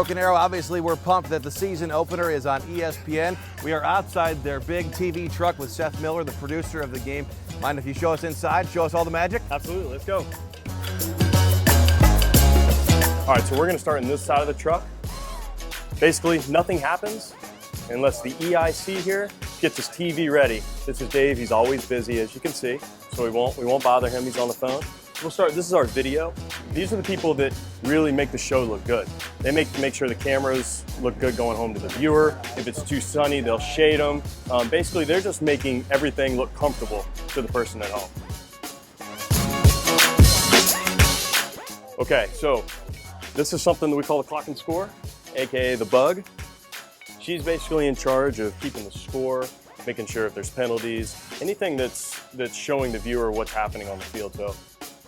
Broken Arrow. Obviously, we're pumped that the season opener is on ESPN. We are outside their big TV truck with Seth Miller, the producer of the game. Mind if you show us inside, show us all the magic? Absolutely, let's go. All right, so we're gonna start in this side of the truck. Basically, nothing happens unless the EIC here gets his TV ready. This is Dave, he's always busy, as you can see, so we won't bother him, he's on the phone. We'll start, this is our video. These are the people that really make the show look good. They make sure the cameras look good going home to the viewer. If it's too sunny, they'll shade them. Basically, they're just making everything look comfortable to the person at home. Okay, so this is something that we call the clock and score, AKA the bug. She's basically in charge of keeping the score, making sure if there's penalties, anything that's showing the viewer what's happening on the field. So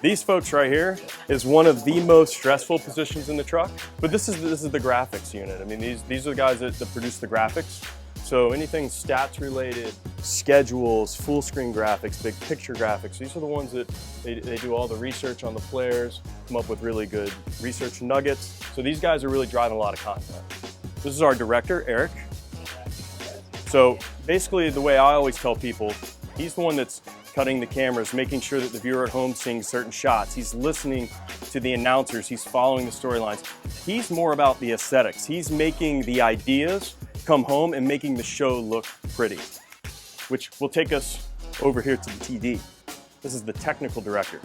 these folks right here is one of the most stressful positions in the truck, but this is the graphics unit. I mean, these are the guys that produce the graphics. So anything stats related, schedules, full screen graphics, big picture graphics, these are the ones that they do all the research on the players, come up with really good research nuggets. So these guys are really driving a lot of content. This is our director, Eric. So basically the way I always tell people, he's the one that's cutting the cameras, making sure that the viewer at home seeing certain shots. He's listening to the announcers, he's following the storylines. He's more about the aesthetics. He's making the ideas come home and making the show look pretty, which will take us over here to the TD. This is the technical director.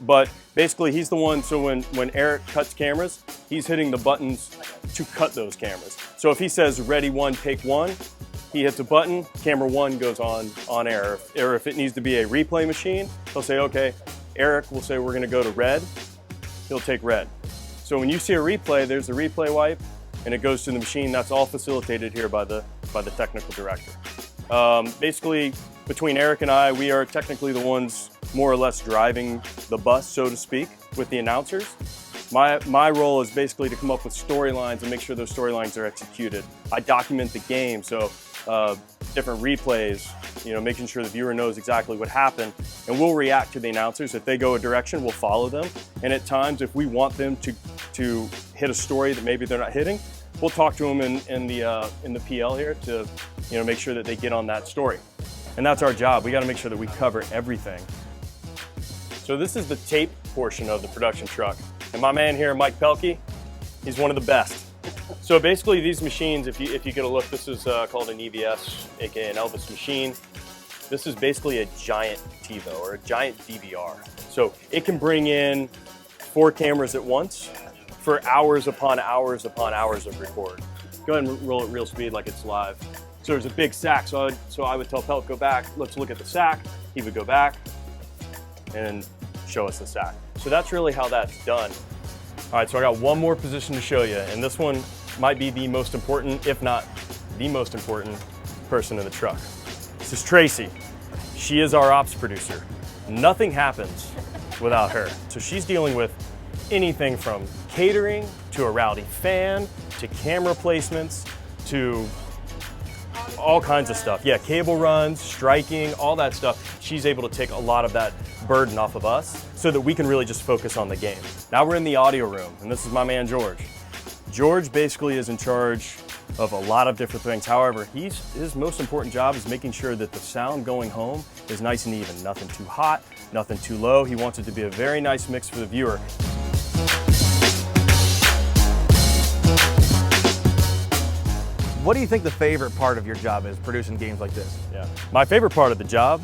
But basically he's the one, so when Eric cuts cameras, he's hitting the buttons to cut those cameras. So if he says ready one, take one, he hits a button, camera one goes on air. Or if it needs to be a replay machine, he'll say, okay, Eric will say we're gonna go to red, he'll take red. So when you see a replay, there's the replay wipe, and it goes to the machine. That's all facilitated here by the technical director. Basically, between Eric and I, we are technically the ones more or less driving the bus, so to speak, with the announcers. My role is basically to come up with storylines and make sure those storylines are executed. I document the game, so different replays, making sure the viewer knows exactly what happened, and we'll react to the announcers. If they go a direction, we'll follow them. And at times, if we want them to hit a story that maybe they're not hitting, we'll talk to them in the PL here to make sure that they get on that story. And that's our job. We got to make sure that we cover everything. So this is the tape portion of the production truck. And my man here, Mike Pelkey, he's one of the best. So basically these machines, if you get a look, this is called an EVS, aka an Elvis machine. This is basically a giant TiVo or a giant DVR. So it can bring in 4 cameras at once for hours upon hours upon hours of record. Go ahead and roll it real speed like it's live. So there's a big sack, so I would tell Pelt, go back, let's look at the sack. He would go back and show us the sack. So that's really how that's done. All right, so I got one more position to show you, and this one might be the most important, if not the most important person in the truck. This is Tracy. She is our ops producer. Nothing happens without her. So she's dealing with anything from catering to a rowdy fan to camera placements to all kinds of stuff. Yeah, cable runs, striking, all that stuff. She's able to take a lot of that burden off of us so that we can really just focus on the game. Now we're in the audio room, and this is my man George. George basically is in charge of a lot of different things. However, his most important job is making sure that the sound going home is nice and even. Nothing too hot, nothing too low. He wants it to be a very nice mix for the viewer. What do you think the favorite part of your job is, producing games like this? Yeah, my favorite part of the job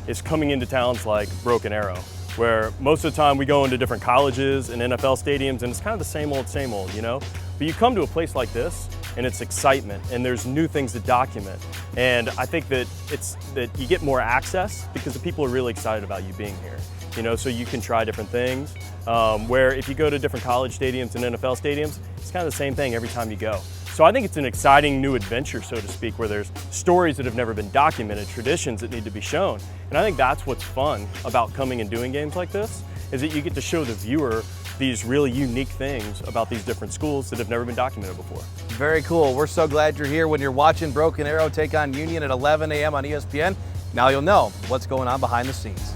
is coming into towns like Broken Arrow, where most of the time we go into different colleges and NFL stadiums, and it's kind of the same old, But you come to a place like this, and it's excitement, and there's new things to document. And I think that you get more access because the people are really excited about you being here. So you can try different things. Where if you go to different college stadiums and NFL stadiums, it's kind of the same thing every time you go. So I think it's an exciting new adventure, so to speak, where there's stories that have never been documented, traditions that need to be shown. And I think that's what's fun about coming and doing games like this, is that you get to show the viewer these really unique things about these different schools that have never been documented before. Very cool. We're so glad you're here when you're watching Broken Arrow take on Union at 11 a.m. on ESPN. Now you'll know what's going on behind the scenes.